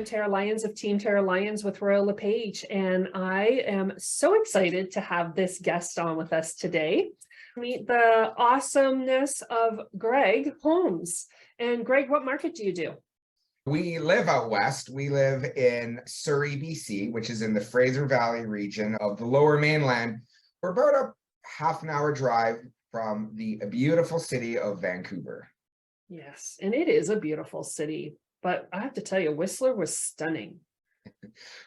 Tara Lyons of Team TaraLyons with Royal LePage, and I am so excited to have this guest on with us today. Meet the awesomeness of Greg Holmes. And Greg, what market do you do? We live out west. We live in Surrey, BC, which is in the Fraser Valley region of the Lower Mainland. We're about a half an hour drive from the beautiful city of Vancouver. Yes, and it is a beautiful city, but I have to tell you, Whistler was stunning.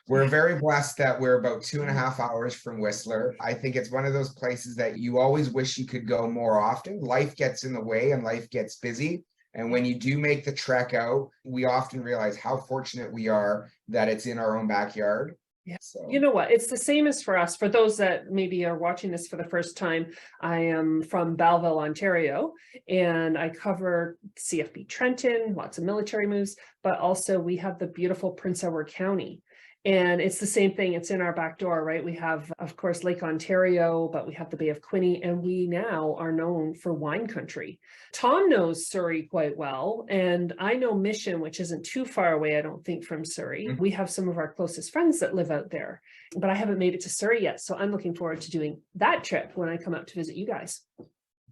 We're very blessed that we're about 2.5 hours from Whistler. I think it's one of those places that you always wish you could go more often. Life gets in the way and life gets busy. And when you do make the trek out, we often realize how fortunate we are that it's in our own backyard. Yeah. So. You know what? It's the same as for us. For those that maybe are watching this for the first time, I am from Belleville, Ontario, and I cover CFB Trenton, lots of military moves, but also we have the beautiful Prince Edward County. And it's the same thing. It's in our back door, right? We have, of course, Lake Ontario, but we have the Bay of Quinte, and we now are known for wine country. Tom knows Surrey quite well, and I know Mission, which isn't too far away, I don't think, from Surrey. Mm-hmm. We have some of our closest friends that live out there, but I haven't made it to Surrey yet. So I'm looking forward to doing that trip when I come up to visit you guys.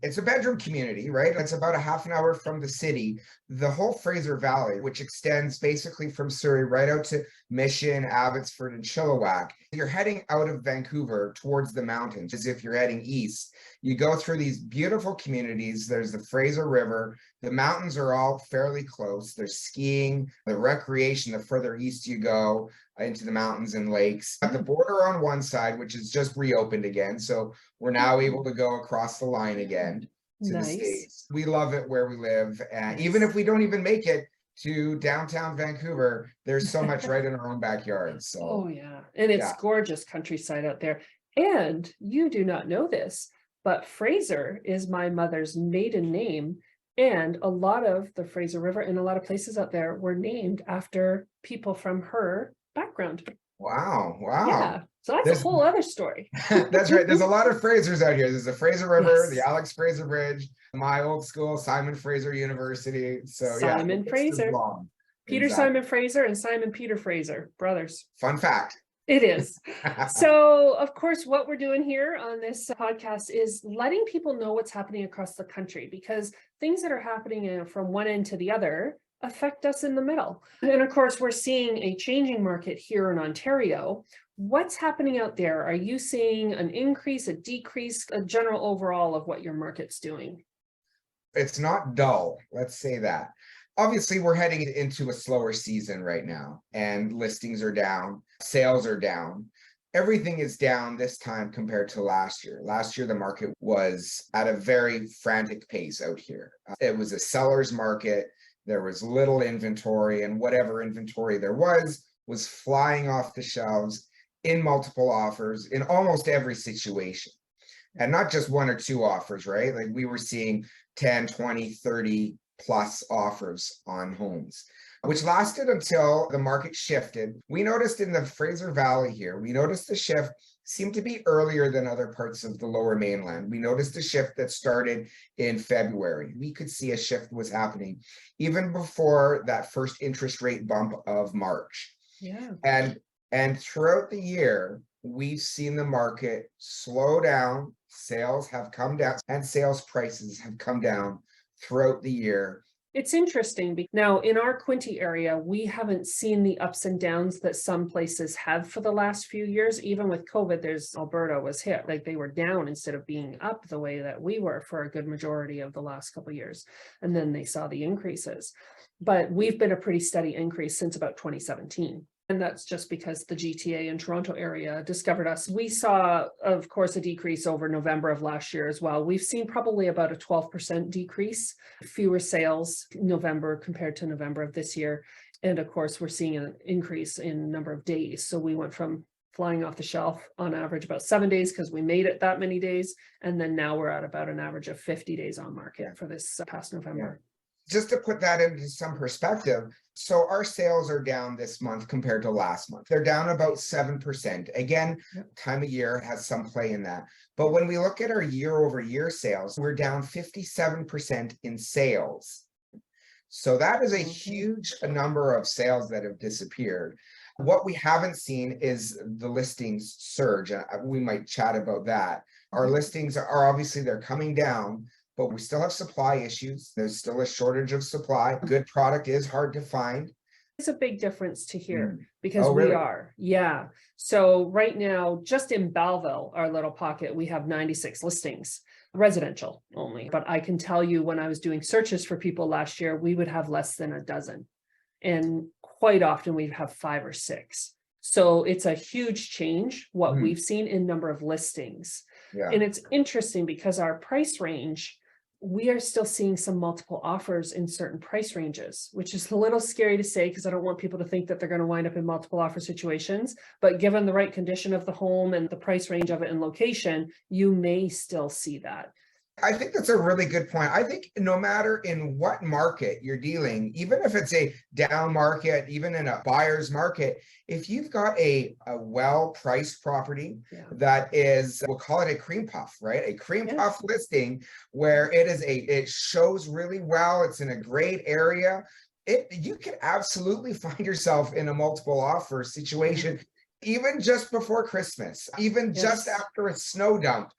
It's a bedroom community, right? It's about a half an hour from the city. The whole Fraser Valley, which extends basically from Surrey right out to Mission, Abbotsford, and Chilliwack. You're heading out of Vancouver towards the mountains, as if you're heading east. You go through these beautiful communities. There's the Fraser River. The mountains are all fairly close. There's skiing, the recreation, the further east you go into the mountains and lakes. At the border on one side, which is just reopened again. So we're now able to go across the line again to the States. We love it where we live. And even if we don't even make it to downtown Vancouver, there's so much right in our own backyard. So oh yeah, and it's gorgeous countryside out there. And you do not know this, but Fraser is my mother's maiden name, and a lot of the Fraser River and a lot of places out there were named after people from her background. Wow. Yeah, so that's a whole other story. That's right. There's a lot of Frasers out here. There's the Fraser River, the Alex Fraser Bridge, my old school, Simon Fraser University. So Simon Fraser, Peter Simon Fraser, and Simon Peter Fraser, brothers. Fun fact. It is. So, of course, what we're doing here on this podcast is letting people know what's happening across the country, because things that are happening from one end to the other affect us in the middle. And of course, we're seeing a changing market here in Ontario. What's happening out there? Are you seeing an increase, a decrease, a general overall of what your market's doing? It's not dull, let's say that. Obviously, we're heading into a slower season right now, and listings are down, sales are down. Everything is down this time compared to last year. Last year, the market was at a very frantic pace out here. It was a seller's market. There was little inventory, and whatever inventory there was flying off the shelves in multiple offers in almost every situation. And not just one or two offers, right? Like we were seeing 10, 20, 30 plus offers on homes, which lasted until the market shifted. We noticed in the Fraser Valley here, we noticed the shift seemed to be earlier than other parts of the Lower Mainland. We noticed a shift that started in February. We could see a shift was happening even before that first interest rate bump of March. Yeah. And throughout the year, we've seen the market slow down, sales have come down, and sales prices have come down throughout the year. It's interesting. Now, in our Quinte area, we haven't seen the ups and downs that some places have for the last few years. Even with COVID, Alberta was hit, like they were down instead of being up the way that we were for a good majority of the last couple of years. And then they saw the increases. But we've been a pretty steady increase since about 2017. And that's just because the GTA and Toronto area discovered us. We saw, of course, a decrease over November of last year as well. We've seen probably about a 12% decrease, fewer sales November compared to November of this year. And of course, we're seeing an increase in number of days. So we went from flying off the shelf on average about 7 days because we made it that many days. And then now we're at about an average of 50 days on market for this past November. Just to put that into some perspective, so our sales are down this month compared to last month. They're down about 7%. Again, time of year has some play in that. But when we look at our year over year sales, we're down 57% in sales. So that is a Mhm. huge number of sales that have disappeared. What we haven't seen is the listings surge. And we might chat about that. Our Mhm. listings are obviously they're coming down, but we still have supply issues. There's still a shortage of supply. Good product is hard to find. It's a big difference to here Mm. because Oh, we really? are, yeah. So right now, just in Belleville, our little pocket, we have 96 listings, residential only. But I can tell you when I was doing searches for people last year, we would have less than a dozen. And quite often we'd have 5 or 6. So it's a huge change what Mm. we've seen in number of listings. Yeah. And it's interesting because our price range, we are still seeing some multiple offers in certain price ranges, which is a little scary to say because I don't want people to think that they're going to wind up in multiple offer situations. But given the right condition of the home and the price range of it and location, you may still see that. I think that's a really good point. I think no matter in what market you're dealing, even if it's a down market, even in a buyer's market, if you've got a well-priced property Yeah. that is, we'll call it a cream puff, right? A cream Yeah. puff listing where it shows really well, it's in a great area. You can absolutely find yourself in a multiple offer situation, even just before Christmas, even just Yes. after a snow dump.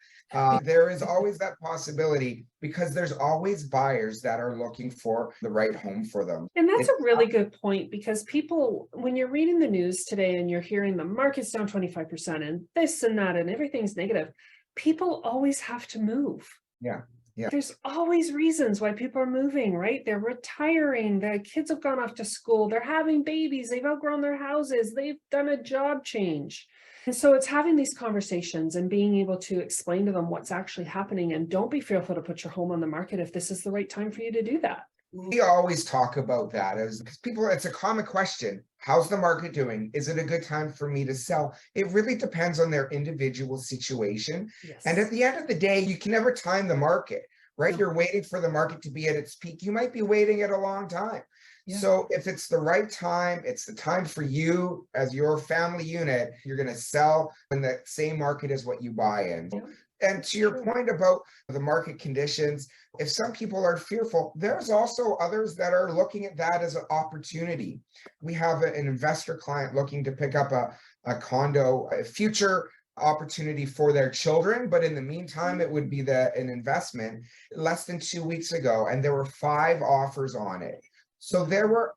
There is always that possibility because there's always buyers that are looking for the right home for them. And that's It's a really good point because people, when you're reading the news today and you're hearing the market's down 25% and this and that and everything's negative, people always have to move. yeah, yeah, There's always reasons why people are moving, right? They're retiring, their kids have gone off to school, they're having babies, they've outgrown their houses, they've done a job change. And so it's having these conversations and being able to explain to them what's actually happening. And don't be fearful to put your home on the market if this is the right time for you to do that. we always talk about that as because people, it's a common question. How's the market doing? Is it a good time for me to sell? It really depends on their individual situation. And at Yes. the end of the day, you can never time the market, right? No. You're waiting for the market to be at its peak. You might be waiting it a long time. Yeah. So if it's the right time, it's the time for you as your family unit, you're going to sell in the same market as what you buy in. Yeah. And to your True. point about the market conditions, if some people are fearful, there's also others that are looking at that as an opportunity. We have an investor client looking to pick up a condo, a future opportunity for their children, but in the meantime, it would be an investment less than 2 weeks ago, and there were 5 offers on it. So there were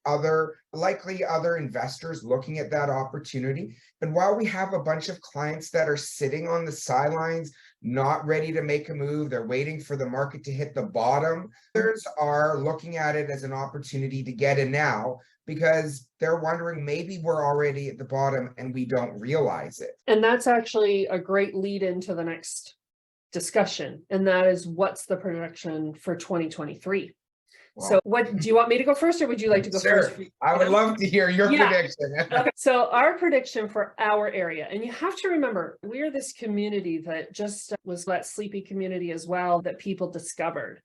likely other investors looking at that opportunity. And while we have a bunch of clients that are sitting on the sidelines, not ready to make a move, they're waiting for the market to hit the bottom, others are looking at it as an opportunity to get in now because they're wondering maybe we're already at the bottom and we don't realize it. And that's actually a great lead into the next discussion. And that is what's the prediction for 2023? So Wow. what do you want me to go first or would you like to go first? Sure. I would love to hear your Yeah. prediction. Okay, so our prediction for our area, and you have to remember, we are this community that just was that sleepy community as well that people discovered.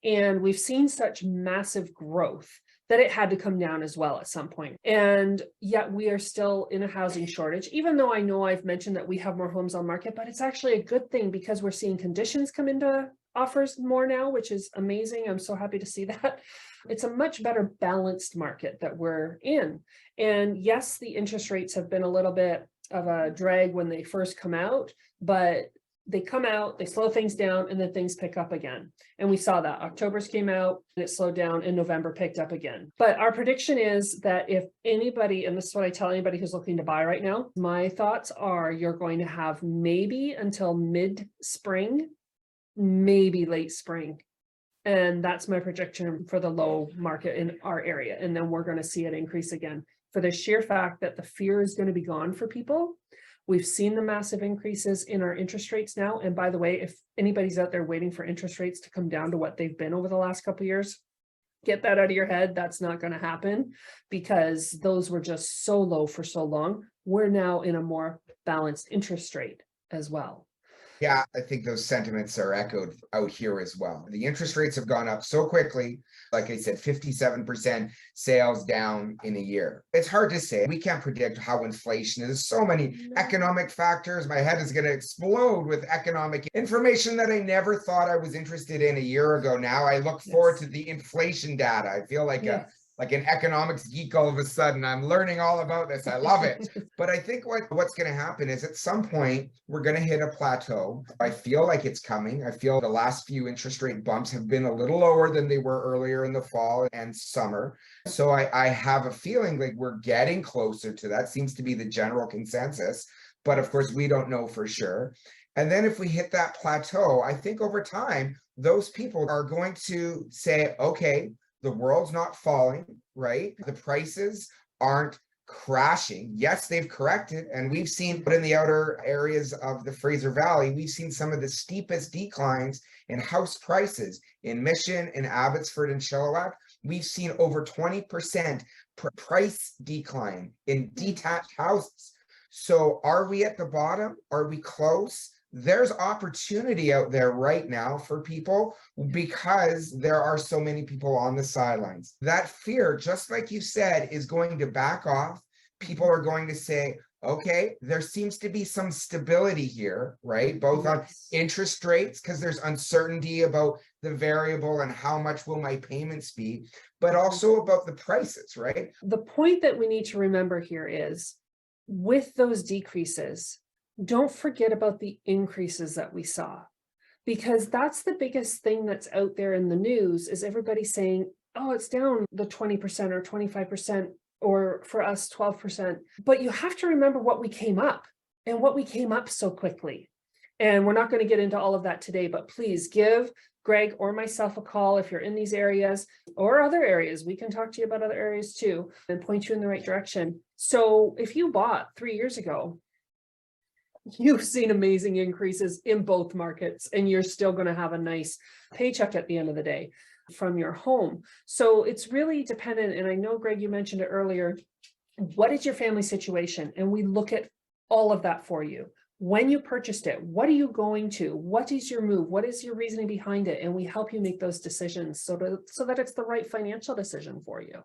And we've seen such massive growth that it had to come down as well at some point. And yet we are still in a housing shortage, even though I know I've mentioned that we have more homes on market, but it's actually a good thing because we're seeing conditions come into offers more now, which is amazing. I'm so happy to see that. It's a much better balanced market that we're in. And yes, the interest rates have been a little bit of a drag when they first come out, but they come out, they slow things down, and then things pick up again. And we saw that October's came out and it slowed down and November picked up again. But our prediction is that if anybody, and this is what I tell anybody who's looking to buy right now, my thoughts are you're going to have maybe until mid-spring, maybe late spring. And that's my prediction for the low market in our area. And then we're going to see it increase again for the sheer fact that the fear is going to be gone for people. We've seen the massive increases in our interest rates now. And by the way, if anybody's out there waiting for interest rates to come down to what they've been over the last couple of years, get that out of your head. That's not going to happen because those were just so low for so long. We're now in a more balanced interest rate as well. Yeah, I think those sentiments are echoed out here as well. The interest rates have gone up so quickly. Like I said, 57% sales down in a year. It's hard to say. We can't predict how inflation is. So many economic factors. My head is going to explode with economic information that I never thought I was interested in a year ago. Now I look forward to the inflation data. I feel like like an economics geek all of a sudden. I'm learning all about this. I love it. But I think what's going to happen is at some point, we're going to hit a plateau. I feel like it's coming. I feel the last few interest rate bumps have been a little lower than they were earlier in the fall and summer. So I have a feeling like we're getting closer to that. Seems to be the general consensus. But of course, we don't know for sure. And then if we hit that plateau, I think over time, those people are going to say, okay, the world's not falling, right? The prices aren't crashing. Yes, they've corrected, and we've seen, but in the outer areas of the Fraser Valley, we've seen some of the steepest declines in house prices in Mission, in Abbotsford, and Chilliwack. We've seen over 20% price decline in detached houses. So are we at the bottom? Are we close? There's opportunity out there right now for people because there are so many people on the sidelines. That fear, just like you said, is going to back off. People are going to say, okay, there seems to be some stability here, right? Both on interest rates, because there's uncertainty about the variable and how much will my payments be, but also about the prices, right? The point that we need to remember here is with those decreases, don't forget about the increases that we saw, because that's the biggest thing that's out there in the news is everybody saying, oh, it's down the 20% or 25%, or for us 12%. But you have to remember what we came up and what we came up so quickly. And we're not going to get into all of that today, but please give Greg or myself a call if you're in these areas or other areas. We can talk to you about other areas too and point you in the right direction. So if you bought 3 years ago, you've seen amazing increases in both markets, and you're still going to have a nice paycheck at the end of the day from your home. So it's really dependent. And I know, Greg, you mentioned it earlier. What is your family situation? And we look at all of that for you. When you purchased it, what are you going to? What is your move? What is your reasoning behind it? And we help you make those decisions so that it's the right financial decision for you.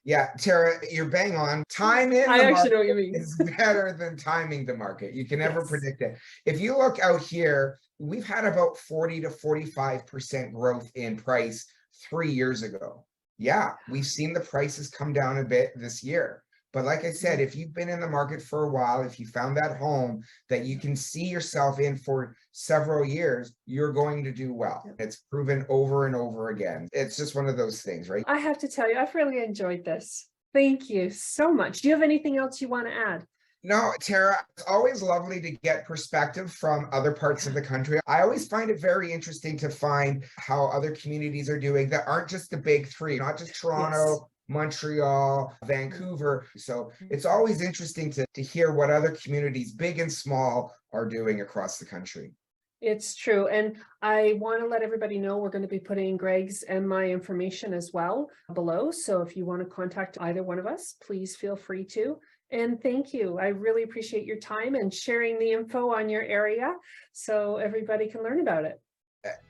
Yeah, Tara, you're bang on. Time in I the actually know what you market mean. is better than timing the market. You can never predict it. If you look out here, we've had about 40 to 45% growth in price 3 years ago. Yeah, we've seen the prices come down a bit this year. But like I said, if you've been in the market for a while, if you found that home that you can see yourself in for several years, you're going to do well. It's proven over and over again. It's just one of those things, right? I have to tell you, I've really enjoyed this. Thank you so much. Do you have anything else you want to add? No, Tara, it's always lovely to get perspective from other parts of the country. I always find it very interesting to find how other communities are doing that aren't just the big three, not just Toronto, Montreal, Vancouver. So it's always interesting to hear what other communities, big and small, are doing across the country. It's true. And I want to let everybody know we're going to be putting Greg's and my information as well below. So if you want to contact either one of us, please feel free to. And thank you. I really appreciate your time and sharing the info on your area so everybody can learn about it.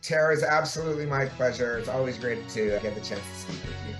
Tara, is absolutely my pleasure. It's always great to get the chance to speak with you.